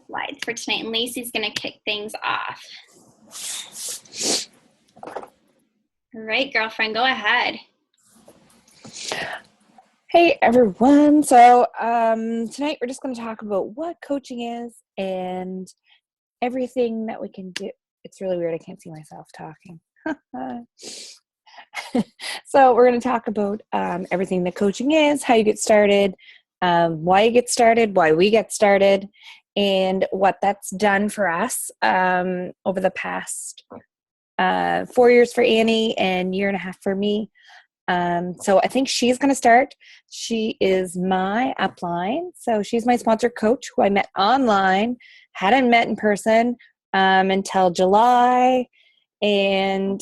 slides for tonight, and Lacy's going to kick things off. All right, girlfriend, go ahead. Hey everyone. So tonight we're just going to talk about what coaching is and everything that we can do. It's really weird. I can't see myself talking. So we're going to talk about everything that coaching is, how you get started, why you get started, why we get started, and what that's done for us over the past 4 years for Annie and 1.5 years for me. So I think she's going to start. She is my upline. So she's my sponsor coach who I met online, hadn't met in person until July, and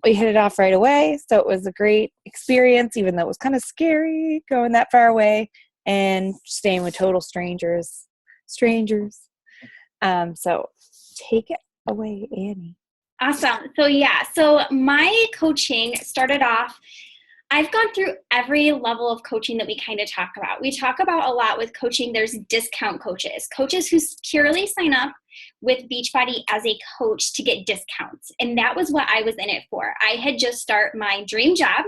we hit it off right away. So it was a great experience, even though it was kind of scary going that far away and staying with total strangers. So take it away, Annie. Awesome. So my coaching started off, I've gone through every level of coaching that we kind of talk about. We talk about a lot with coaching. There's discount coaches who purely sign up with Beachbody as a coach to get discounts. And that was what I was in it for. I had just started my dream job.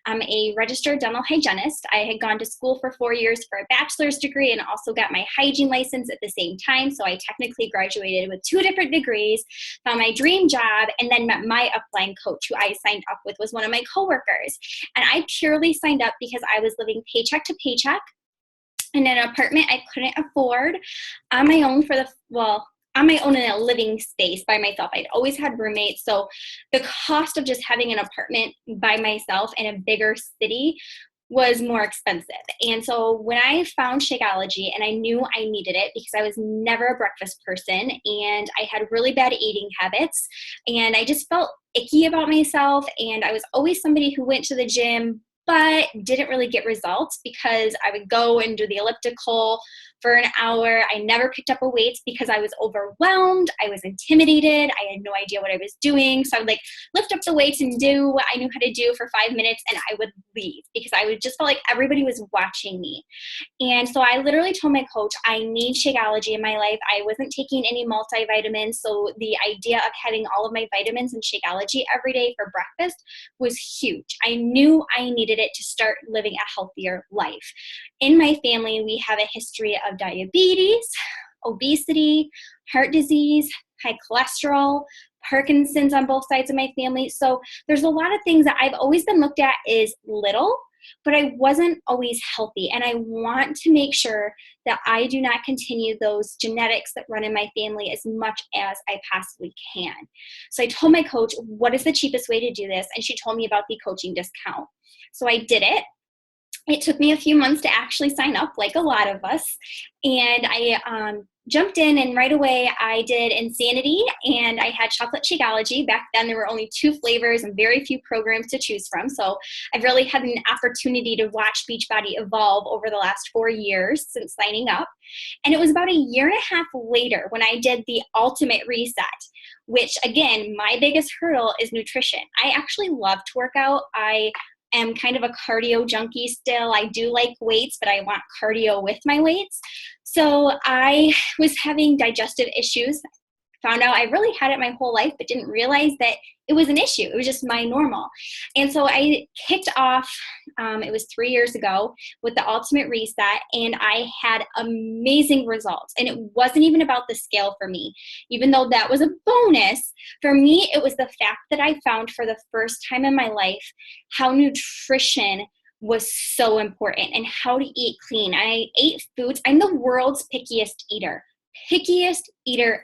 I'm a registered dental hygienist. I had gone to school for 4 years for a bachelor's degree and also got my hygiene license at the same time. So I technically graduated with 2 different degrees, found my dream job, and then met my upline coach who I signed up with, was one of my coworkers. And I purely signed up because I was living paycheck to paycheck in an apartment I couldn't afford on my own on my own in a living space by myself. I'd always had roommates, so the cost of just having an apartment by myself in a bigger city was more expensive. And so when I found Shakeology, and I knew I needed it because I was never a breakfast person and I had really bad eating habits, and I just felt icky about myself, and I was always somebody who went to the gym but didn't really get results because I would go and do the elliptical for an hour. I never picked up a weights because I was overwhelmed. I was intimidated. I had no idea what I was doing. So I would lift up the weights and do what I knew how to do for 5 minutes, and I would leave because I would just felt like everybody was watching me. And so I literally told my coach, I need Shakeology in my life. I wasn't taking any multivitamins. So the idea of having all of my vitamins and Shakeology every day for breakfast was huge. I knew I needed it to start living a healthier life. In my family, we have a history of diabetes, obesity, heart disease, high cholesterol, Parkinson's on both sides of my family. So there's a lot of things that I've always been looked at as little, but I wasn't always healthy. And I want to make sure that I do not continue those genetics that run in my family as much as I possibly can. So I told my coach, what is the cheapest way to do this? And she told me about the coaching discount. So I did it. It took me a few months to actually sign up, like a lot of us. And I jumped in, and right away I did Insanity, and I had Chocolate Shakeology. Back then there were only 2 flavors and very few programs to choose from. So I've really had an opportunity to watch Beachbody evolve over the last 4 years since signing up. And it was about 1.5 years later when I did the Ultimate Reset, which again, my biggest hurdle is nutrition. I actually love to work out. I am kind of a cardio junkie still. I do like weights, but I want cardio with my weights. So I was having digestive issues. Found out I really had it my whole life, but didn't realize that it was an issue. It was just my normal. And so I kicked off, it was 3 years ago, with the Ultimate Reset, and I had amazing results. And it wasn't even about the scale for me, even though that was a bonus. For me, it was the fact that I found for the first time in my life how nutrition was so important and how to eat clean. I ate foods. I'm the world's pickiest eater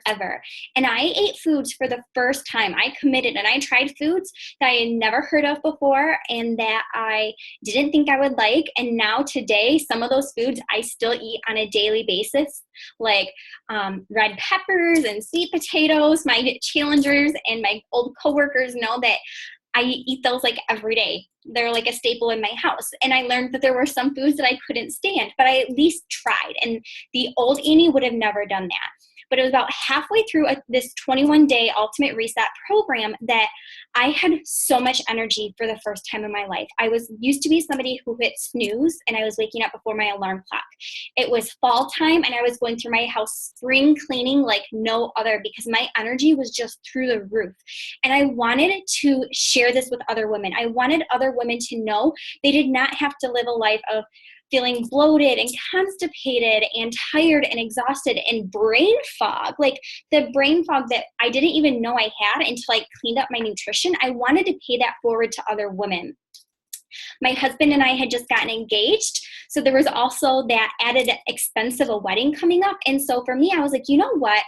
ever. And I ate foods for the first time. I committed, and I tried foods that I had never heard of before and that I didn't think I would like. And now today, some of those foods I still eat on a daily basis, like red peppers and sweet potatoes. My challengers and my old coworkers know that I eat those like every day. They're like a staple in my house. And I learned that there were some foods that I couldn't stand, but I at least tried. And the old Annie would have never done that. but it was about halfway through this 21-day ultimate reset program that I had so much energy for the first time in my life. I was used to be somebody who hit snooze, and I was waking up before my alarm clock. It was fall time, and I was going through my house spring cleaning like no other because my energy was just through the roof. And I wanted to share this with other women. I wanted other women to know they did not have to live a life of feeling bloated and constipated and tired and exhausted and brain fog. Like the brain fog that I didn't even know I had until I cleaned up my nutrition. I wanted to pay that forward to other women. My husband and I had just gotten engaged, so there was also that added expense of a wedding coming up. And so for me, I was like, you know what?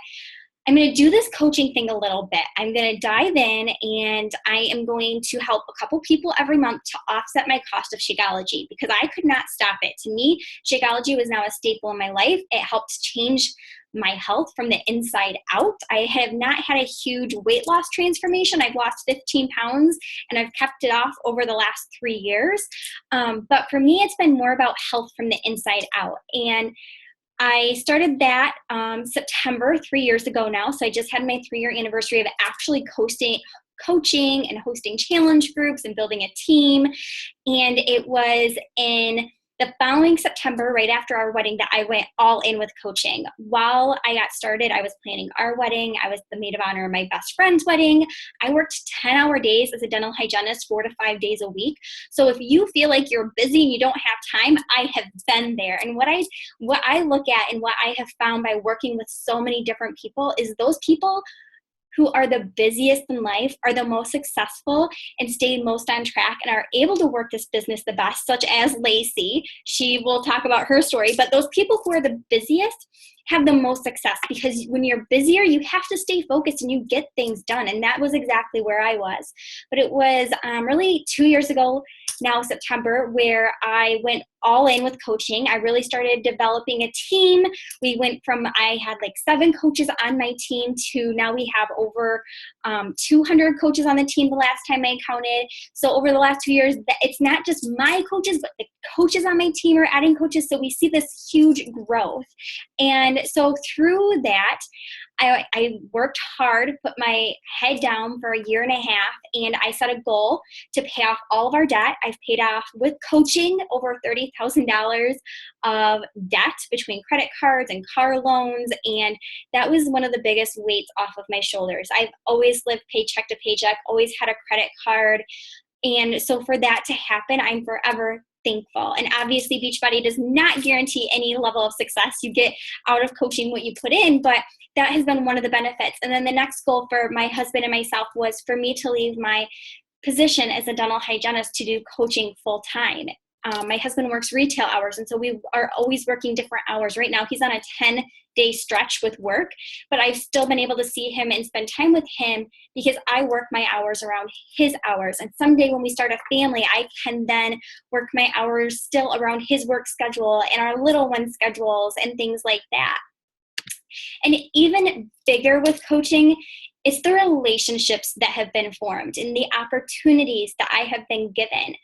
I'm going to do this coaching thing a little bit. I'm going to dive in, and I am going to help a couple people every month to offset my cost of Shakeology because I could not stop it. To me, Shakeology was now a staple in my life. It helped change my health from the inside out. I have not had a huge weight loss transformation. I've lost 15 pounds and I've kept it off over the last 3 years. But for me, it's been more about health from the inside out. And I started that September 3 years ago now. So I just had my 3-year anniversary of actually coaching and hosting challenge groups and building a team. And it was in the following September, right after our wedding, that I went all in with coaching. While I got started, I was planning our wedding. I was the maid of honor of my best friend's wedding. I worked 10-hour days as a dental hygienist 4 to 5 days a week. So if you feel like you're busy and you don't have time, I have been there. And what I look at and what I have found by working with so many different people is those people who are the busiest in life are the most successful and stay most on track and are able to work this business the best, such as Lacy. She will talk about her story, but those people who are the busiest have the most success because when you're busier, you have to stay focused and you get things done. And that was exactly where I was. But it was really 2 years ago now, September, where I went all in with coaching. I really started developing a team. We went from, I had like 7 coaches on my team to now we have over 200 coaches on the team the last time I counted. So over the last 2 years, it's not just my coaches, but the coaches on my team are adding coaches. So we see this huge growth. And so through that, I worked hard, put my head down for a year and a half, and I set a goal to pay off all of our debt. I've paid off with coaching over $30,000 of debt between credit cards and car loans, and that was one of the biggest weights off of my shoulders. I've always lived paycheck to paycheck, always had a credit card, and so for that to happen, I'm forever thankful. And obviously Beachbody does not guarantee any level of success. You get out of coaching what you put in, but that has been one of the benefits. And then the next goal for my husband and myself was for me to leave my position as a dental hygienist to do coaching full time. My husband works retail hours, and so we are always working different hours. Right now, he's on a 10-day stretch with work, but I've still been able to see him and spend time with him because I work my hours around his hours. And someday when we start a family, I can then work my hours still around his work schedule and our little one schedules and things like that. And even bigger with coaching, it's the relationships that have been formed and the opportunities that I have been given.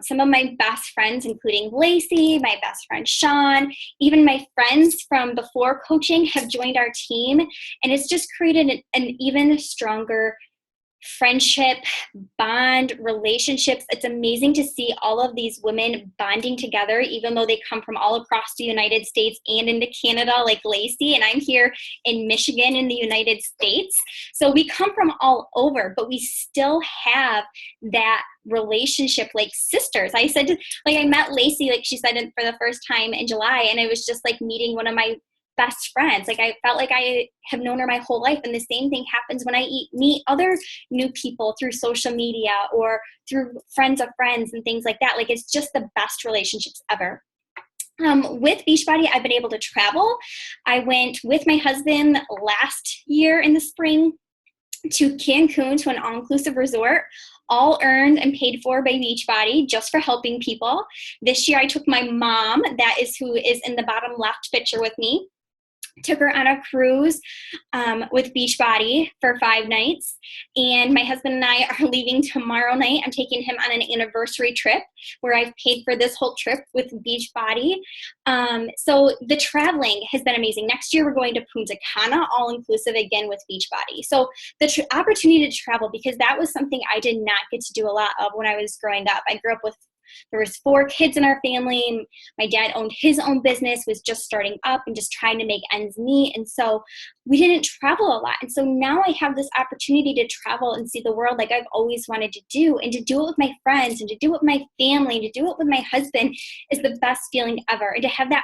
Some of my best friends, including Lacy, my best friend Sean, even my friends from before coaching have joined our team. And it's just created an even stronger friendship, bond, relationships. It's amazing to see all of these women bonding together, even though they come from all across the United States and into Canada, like Lacy, and I'm here in Michigan in the United States. So we come from all over, but we still have that relationship like sisters. I met Lacy, like she said, for the first time in July, and it was just like meeting one of my best friends. Like I felt like I have known her my whole life. And the same thing happens when I meet other new people through social media or through friends of friends and things like that. Like it's just the best relationships ever. With Beachbody, I've been able to travel. I went with my husband last year in the spring to Cancun to an all-inclusive resort, all earned and paid for by Beachbody just for helping people. This year I took my mom, that is who is in the bottom left picture with me. took her on a cruise with Beachbody for 5 nights. And my husband and I are leaving tomorrow night. I'm taking him on an anniversary trip where I've paid for this whole trip with Beachbody. So the traveling has been amazing. Next year, we're going to Punta Cana, all inclusive again with Beachbody. So the opportunity to travel, because that was something I did not get to do a lot of when I was growing up. I grew up with There was 4 kids in our family. My dad owned his own business, was just starting up and just trying to make ends meet. And so we didn't travel a lot. And so now I have this opportunity to travel and see the world like I've always wanted to do, and to do it with my friends and to do it with my family and to do it with my husband is the best feeling ever. And to have that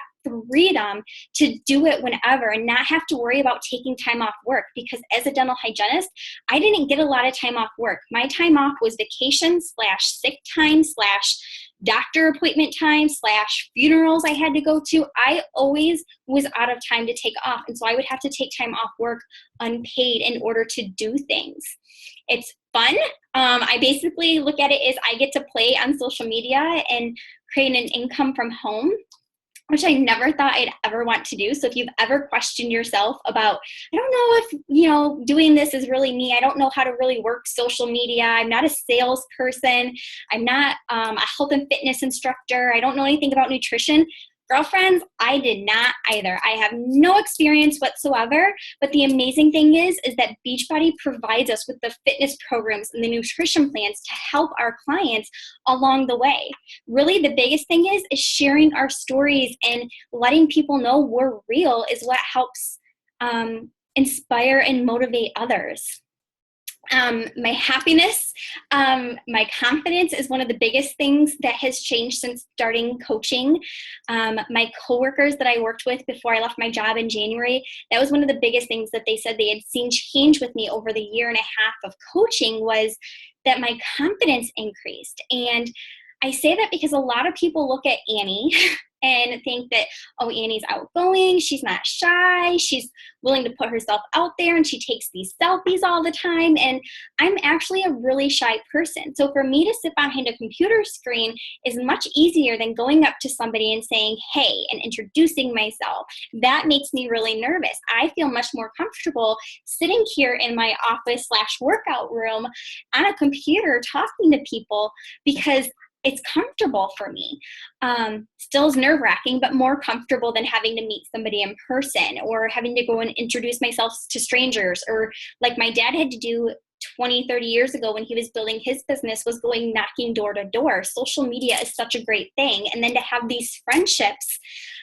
freedom to do it whenever and not have to worry about taking time off work, because as a dental hygienist, I didn't get a lot of time off work. My time off was vacation / sick time / doctor appointment time / funerals I had to go to. I always was out of time to take off. And so I would have to take time off work unpaid in order to do things. It's fun. I basically look at it as I get to play on social media and create an income from home, which I never thought I'd ever want to do. So if you've ever questioned yourself about, I don't know if, doing this is really me. I don't know how to really work social media. I'm not a salesperson. I'm not a health and fitness instructor. I don't know anything about nutrition. Girlfriends, I did not either. I have no experience whatsoever, but the amazing thing is that Beachbody provides us with the fitness programs and the nutrition plans to help our clients along the way. Really, the biggest thing is sharing our stories and letting people know we're real is what helps inspire and motivate others. My happiness, my confidence is one of the biggest things that has changed since starting coaching. My coworkers that I worked with before I left my job in January, that was one of the biggest things that they said they had seen change with me over the year and a half of coaching, was that my confidence increased. And I say that because a lot of people look at Annie and think that, oh, Annie's outgoing, she's not shy, she's willing to put herself out there, and she takes these selfies all the time. And I'm actually a really shy person. So for me to sit behind a computer screen is much easier than going up to somebody and saying, hey, and introducing myself. That makes me really nervous. I feel much more comfortable sitting here in my office / workout room on a computer talking to people, because it's comfortable for me. Still is nerve-wracking, but more comfortable than having to meet somebody in person or having to go and introduce myself to strangers, or like my dad had to do 20, 30 years ago when he was building his business, was going knocking door to door. Social media is such a great thing. And then to have these friendships.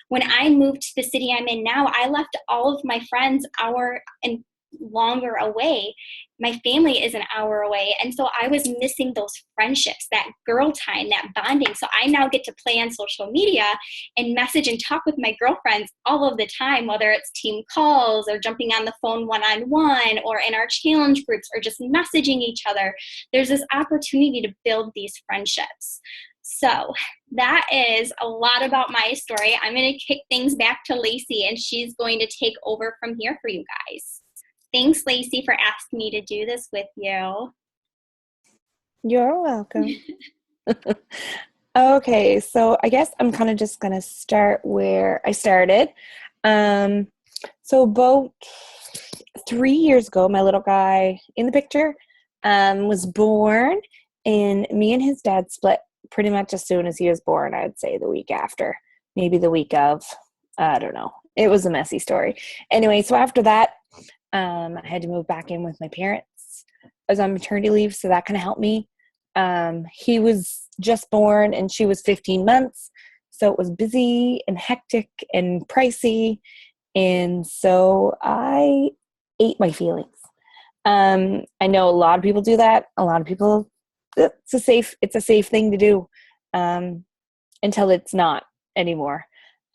When I moved to the city I'm in now, I left all of my friends hour and longer away. My family is an hour away. And so I was missing those friendships, that girl time, that bonding. So I now get to play on social media and message and talk with my girlfriends all of the time, whether it's team calls or jumping on the phone one-on-one or in our challenge groups or just messaging each other. There's this opportunity to build these friendships. So that is a lot about my story. I'm going to kick things back to Lacy, and she's going to take over from here for you guys. Thanks, Lacy, for asking me to do this with you. You're welcome. Okay, so I guess I'm kind of just going to start where I started. So about 3 years ago, my little guy in the picture was born, and me and his dad split pretty much as soon as he was born. I'd say the week after, maybe the week of, I don't know. It was a messy story. Anyway, so after that, I had to move back in with my parents. I was on maternity leave, so that kind of helped me. He was just born and she was 15 months. So it was busy and hectic and pricey. And so I ate my feelings. I know a lot of people do that. A lot of people, it's a safe thing to do, until it's not anymore.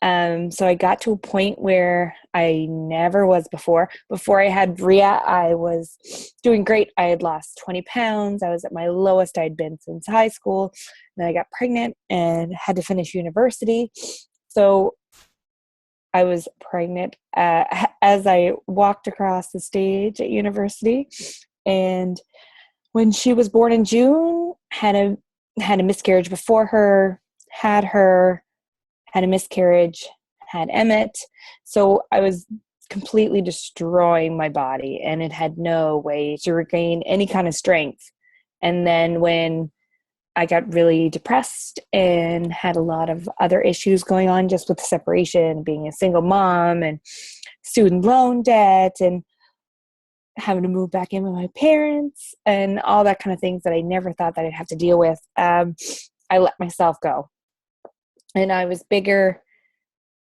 So I got to a point where I never was before. Before I had Bria, I was doing great. I had lost 20 pounds. I was at my lowest I'd been since high school. Then I got pregnant and had to finish university. So I was pregnant as I walked across the stage at university. And when she was born in June, had a miscarriage before her, had a miscarriage, had Emmett. So I was completely destroying my body, and it had no way to regain any kind of strength. And then when I got really depressed and had a lot of other issues going on just with the separation, being a single mom and student loan debt and having to move back in with my parents and all that kind of things that I never thought that I'd have to deal with, I let myself go. And I was bigger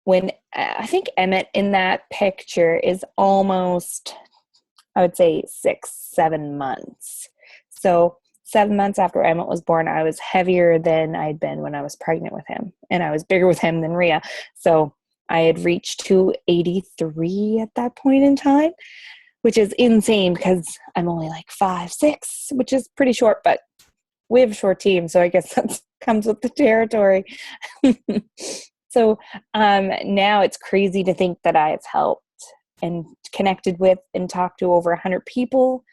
when I think Emmett in that picture is almost, I would say 6-7 months. So 7 months after Emmett was born, I was heavier than I'd been when I was pregnant with him. And I was bigger with him than Rhea. So I had reached 283 at that point in time, which is insane because I'm only like 5'6", which is pretty short, but we have a short team. So I guess that comes with the territory. So now it's crazy to think that I have helped and connected with and talked to over 100 people.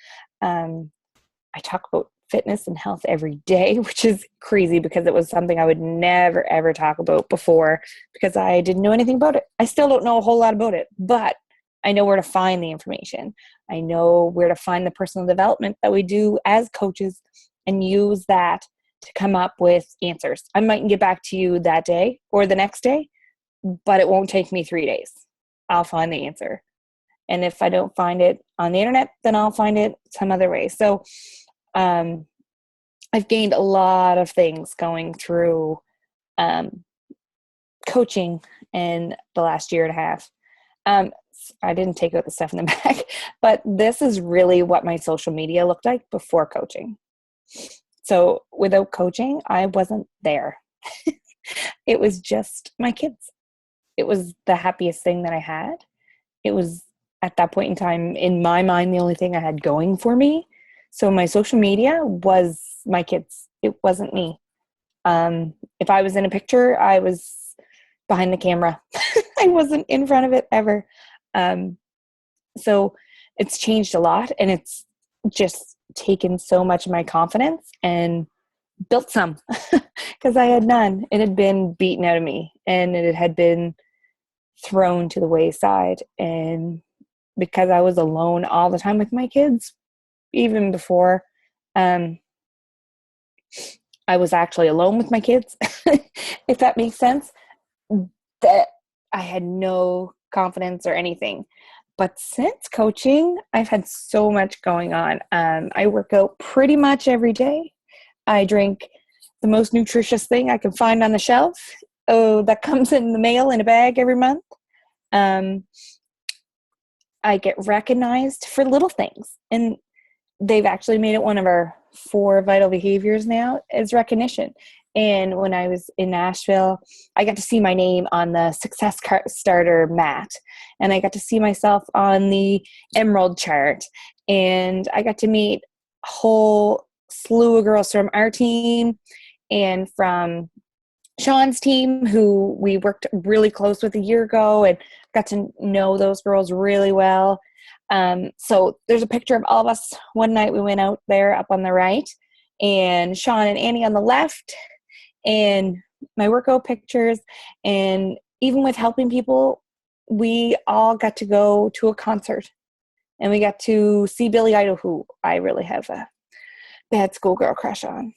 I talk about fitness and health every day, which is crazy because it was something I would never, ever talk about before because I didn't know anything about it. I still don't know a whole lot about it, but I know where to find the information. I know where to find the personal development that we do as coaches and use that to come up with answers. I might get back to you that day or the next day, but it won't take me 3 days. I'll find the answer. And if I don't find it on the internet, then I'll find it some other way. So I've gained a lot of things going through coaching in the last year and a half. I didn't take out the stuff in the back, but this is really what my social media looked like before coaching. So without coaching, I wasn't there. It was just my kids. It was the happiest thing that I had. It was at that point in time, in my mind, the only thing I had going for me. So my social media was my kids. It wasn't me. If I was in a picture, I was behind the camera. I wasn't in front of it ever. So it's changed a lot, and it's just taken so much of my confidence and built some because I had none. It had been beaten out of me and it had been thrown to the wayside. And because I was alone all the time with my kids, even before I was actually alone with my kids, if that makes sense, that I had no confidence or anything. But since coaching, I've had so much going on. I work out pretty much every day. I drink the most nutritious thing I can find on the shelf. Oh, that comes in the mail in a bag every month. I get recognized for little things. And they've actually made it one of our 4 vital behaviors now is recognition. And when I was in Nashville, I got to see my name on the Success Starter mat. And I got to see myself on the Emerald chart. And I got to meet a whole slew of girls from our team and from Sean's team, who we worked really close with a year ago, and got to know those girls really well. So there's a picture of all of us. One night we went out there up on the right, and Sean and Annie on the left, and my workout pictures. And even with helping people, we all got to go to a concert, and we got to see Billy Idol, who I really have a bad schoolgirl crush on.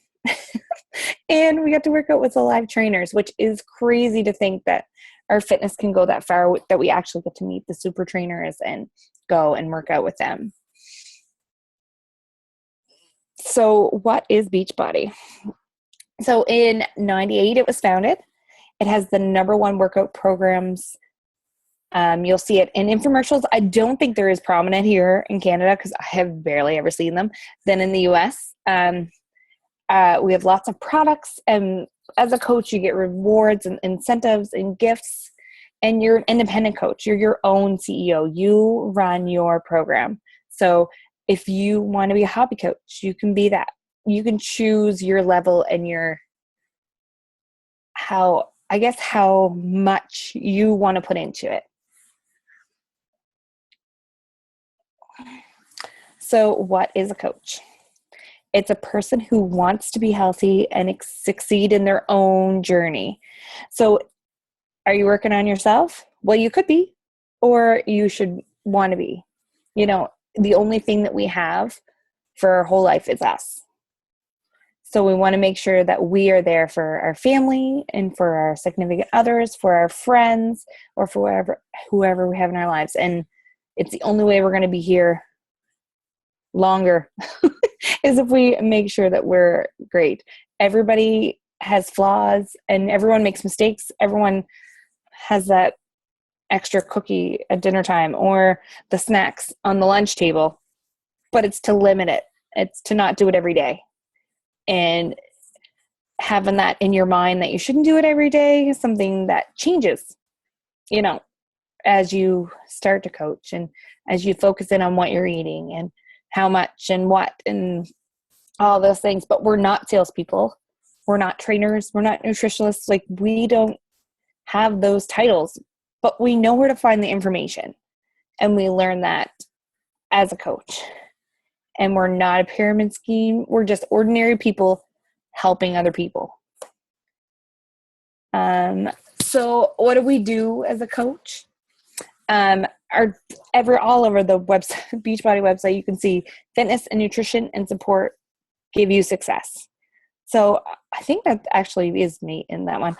And we got to work out with the live trainers, which is crazy to think that our fitness can go that far, that we actually get to meet the super trainers and go and work out with them. So what is Beachbody? So in 98, it was founded. It has the #1 workout programs. You'll see it in infomercials. I don't think they're as prominent here in Canada because I have barely ever seen them than in the US. We have lots of products, and as a coach, you get rewards and incentives and gifts, and you're an independent coach. You're your own CEO. You run your program. So if you want to be a hobby coach, you can be that. You can choose your level and how much you want to put into it. So what is a coach? It's a person who wants to be healthy and succeed in their own journey. So are you working on yourself? Well, you could be, or you should want to be. The only thing that we have for our whole life is us. So we want to make sure that we are there for our family and for our significant others, for our friends, or for whoever we have in our lives. And it's the only way we're going to be here longer is if we make sure that we're great. Everybody has flaws and everyone makes mistakes. Everyone has that extra cookie at dinner time or the snacks on the lunch table, but it's to limit it. It's to not do it every day. And having that in your mind that you shouldn't do it every day is something that changes, as you start to coach and as you focus in on what you're eating and how much and what and all those things. But we're not salespeople. We're not trainers. We're not nutritionists. Like, we don't have those titles, but we know where to find the information. And we learn that as a coach. And we're not a pyramid scheme. We're just ordinary people helping other people. So what do we do as a coach? All over the website, Beachbody website, you can see fitness and nutrition and support give you success. So I think that actually is me in that one.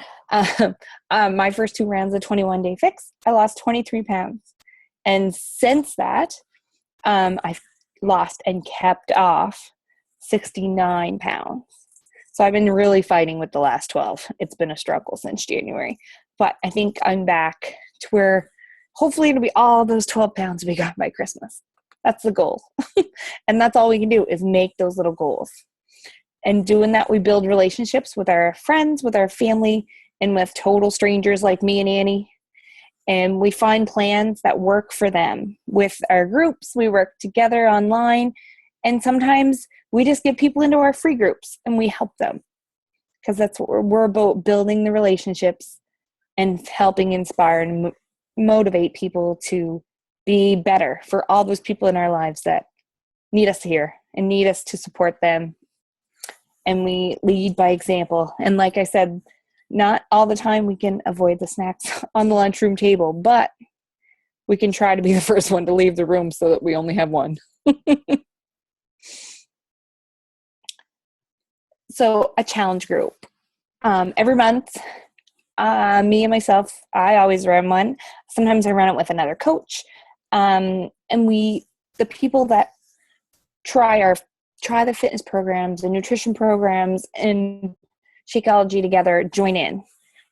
My first 2 rounds of 21-day fix, I lost 23 pounds. And since that, I've lost and kept off 69 pounds. So I've been really fighting with the last 12. It's been a struggle since January. But I think I'm back to where hopefully it'll be all those 12 pounds we got by Christmas. That's the goal. And that's all we can do is make those little goals. And doing that, we build relationships with our friends, with our family, and with total strangers like me and Annie. And we find plans that work for them. With our groups, we work together online. And sometimes we just get people into our free groups and we help them. Because that's what we're about, building the relationships and helping inspire and motivate people to be better for all those people in our lives that need us here and need us to support them. And we lead by example. And like I said, not all the time we can avoid the snacks on the lunchroom table, but we can try to be the first one to leave the room so that we only have one. So a challenge group. Every month, me and myself, I always run one. Sometimes I run it with another coach. And the people that try the fitness programs and nutrition programs and Shakeology together, join in.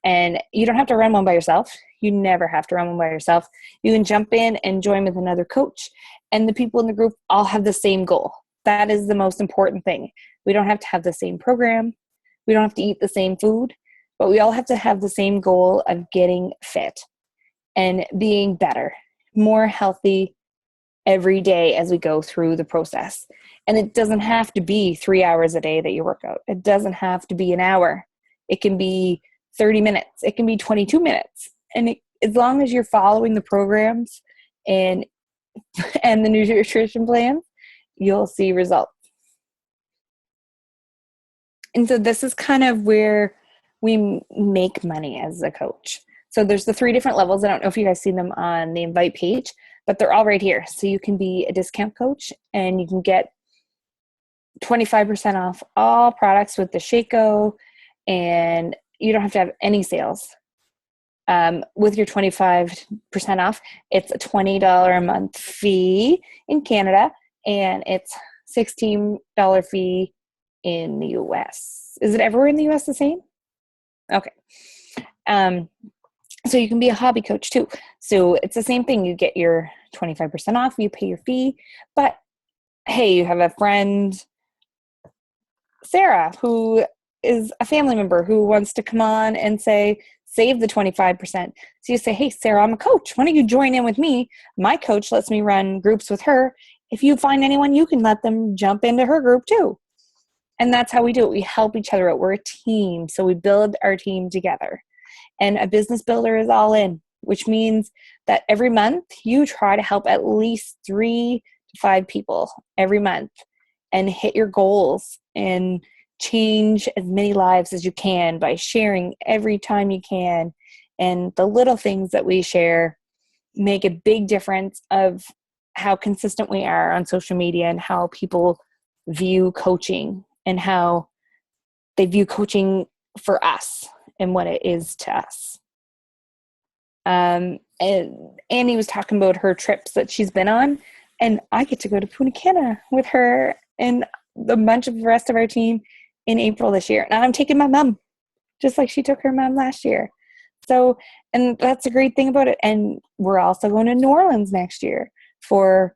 And you don't have to run one by yourself. You never have to run one by yourself. You can jump in and join with another coach. And the people in the group all have the same goal. That is the most important thing. We don't have to have the same program. We don't have to eat the same food. But we all have to have the same goal of getting fit and being better, more healthy every day as we go through the process. And it doesn't have to be 3 hours a day that you work out. It doesn't have to be an hour. It can be 30 minutes. It can be 22 minutes. And as long as you're following the programs and the nutrition plans, you'll see results. And so this is kind of where we make money as a coach. So there's the 3 different levels. I don't know if you guys see them on the invite page, but they're all right here. So you can be a discount coach and you can get 25% off all products with the Shaco, and you don't have to have any sales. With your 25% off, it's a $20 a month fee in Canada, and it's $16 fee in the US. Is it everywhere in the US the same? Okay. So you can be a hobby coach too. So it's the same thing. You get your 25% off, you pay your fee, but hey, you have a friend, Sarah, who is a family member who wants to come on and save the 25%. So you say, hey, Sarah, I'm a coach. Why don't you join in with me? My coach lets me run groups with her. If you find anyone, you can let them jump into her group too. And that's how we do it. We help each other out. We're a team. So we build our team together. And a business builder is all in, which means that every month you try to help at least 3 to 5 people every month and hit your goals and change as many lives as you can by sharing every time you can. And the little things that we share make a big difference of how consistent we are on social media and how people view coaching and how they view coaching for us and what it is to us. And Annie was talking about her trips that she's been on, and I get to go to Punta Cana with her and a bunch of the rest of our team in April this year. And I'm taking my mom, just like she took her mom last year. So, and that's a great thing about it. And we're also going to New Orleans next year for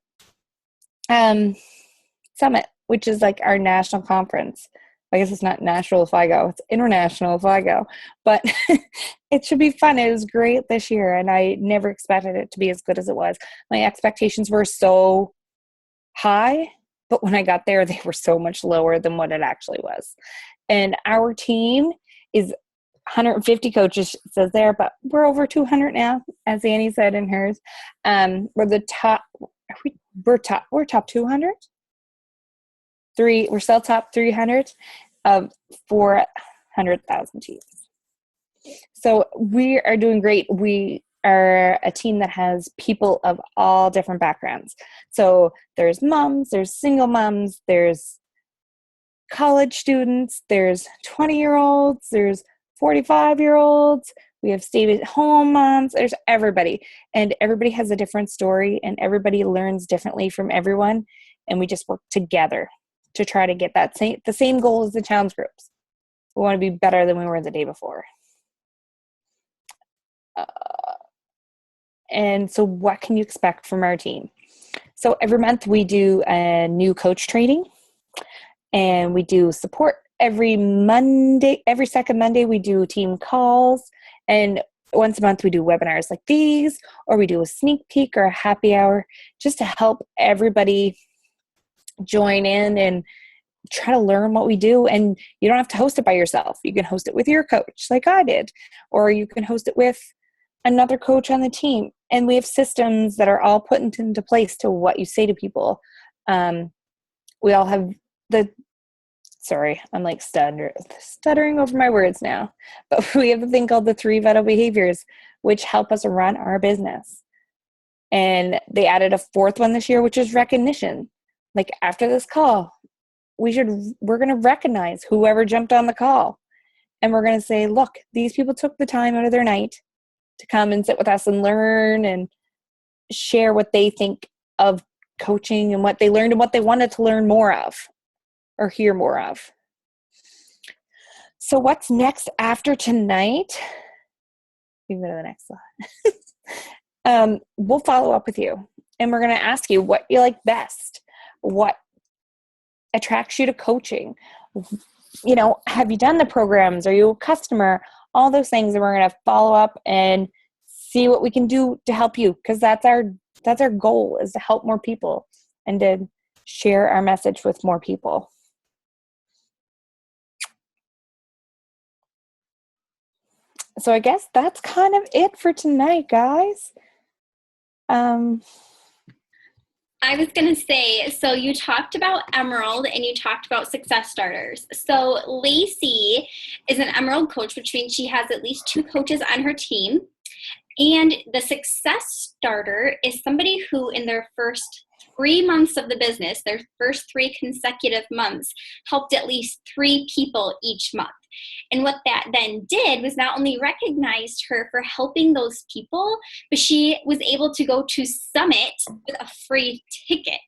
Summit, which is like our national conference. I guess it's not national if I go, it's international if I go, but it should be fun. It was great this year, and I never expected it to be as good as it was. My expectations were so high, but when I got there, they were so much lower than what it actually was. And our team is 150 coaches, it says there, but we're over 200 now, as Annie said in hers. We're the top, we're top 200. We're still top 300 of 400,000 teams. So we are doing great. We are a team that has people of all different backgrounds. So there's moms, there's single moms, there's college students, there's 20-year-olds, there's 45-year-olds. We have stay-at-home moms. There's everybody. And everybody has a different story, and everybody learns differently from everyone. And we just work together to try to get the same goal as the challenge groups. We want to be better than we were the day before. And so what can you expect from our team? So every month we do a new coach training, and we do support every second Monday we do team calls, and once a month we do webinars like these, or we do a sneak peek or a happy hour just to help everybody join in and try to learn what we do. And you don't have to host it by yourself. You can host it with your coach like I did, or you can host it with another coach on the team. And we have systems that are all put into place to what you say to people. We all have sorry, I'm like stuttering over my words now, but we have a thing called the 3 vital behaviors, which help us run our business. And they added a 4th one this year, which is recognition. Like after this call, we're going to recognize whoever jumped on the call. And we're going to say, look, these people took the time out of their night to come and sit with us and learn and share what they think of coaching and what they learned and what they wanted to learn more of or hear more of. So what's next after tonight? You can go to the next slide. We'll follow up with you, and we're going to ask you what you like best. What attracts you to coaching? You know, have you done the programs? Are you a customer? All those things, and we're going to follow up and see what we can do to help you, because that's our goal, is to help more people and to share our message with more people. So I guess that's kind of it for tonight, guys. I was going to say, so you talked about Emerald and you talked about success starters. So Lacy is an Emerald coach, which means she has at least 2 coaches on her team. And the success starter is somebody who in their first 3 months of the business, their first 3 consecutive months, helped at least 3 people each month. And what that then did was not only recognized her for helping those people, but she was able to go to Summit with a free ticket.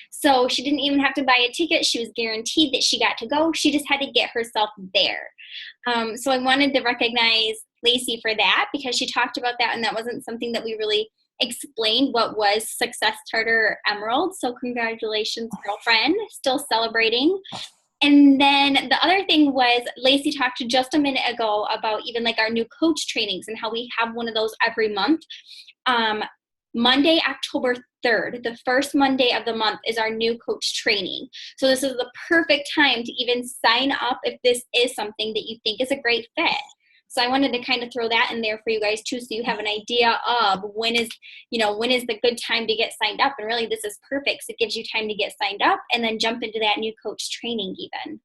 So she didn't even have to buy a ticket. She was guaranteed that she got to go. She just had to get herself there. So I wanted to recognize Lacy for that, because she talked about that, and that wasn't something that we really explained what was Success Starter Emerald. So congratulations, girlfriend, still celebrating. And then the other thing was Lacy talked just a minute ago about even like our new coach trainings and how we have one of those every month. Monday, October 3rd, the first Monday of the month, is our new coach training. So this is the perfect time to even sign up if this is something that you think is a great fit. So I wanted to kind of throw that in there for you guys too, so you have an idea of when is the good time to get signed up. And really this is perfect, because it gives you time to get signed up and then jump into that new coach training even.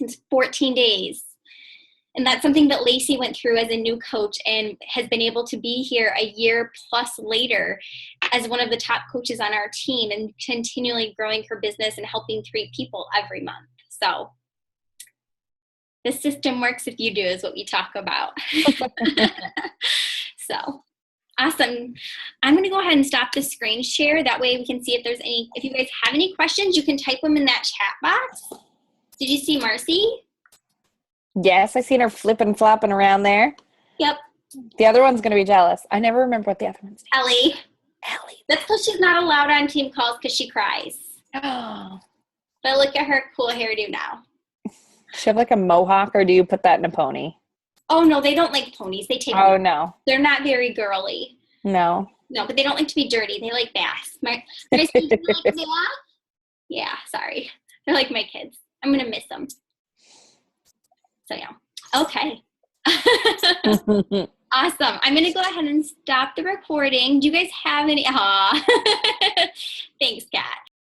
It's 14 days. And that's something that Lacy went through as a new coach and has been able to be here a year plus later as one of the top coaches on our team and continually growing her business and helping 3 people every month. So the system works if you do is what we talk about. So awesome. I'm going to go ahead and stop the screen share. That way we can see if you guys have any questions, you can type them in that chat box. Did you see Marcy? Yes, I seen her flipping, flopping around there. Yep. The other one's going to be jealous. I never remember what the other one's name is. Ellie. That's because she's not allowed on team calls because she cries. Oh. But look at her cool hairdo now. Does she have like a mohawk, or do you put that in a pony? Oh, no, they don't like ponies. They take Oh, them. no. They're not very girly. No. No, but they don't like to be dirty. They like baths. My kids like baths? Yeah, sorry. They're like my kids. I'm going to miss them. So, yeah. Okay. Awesome. I'm going to go ahead and stop the recording. Do you guys have any? Aw. Thanks, Kat.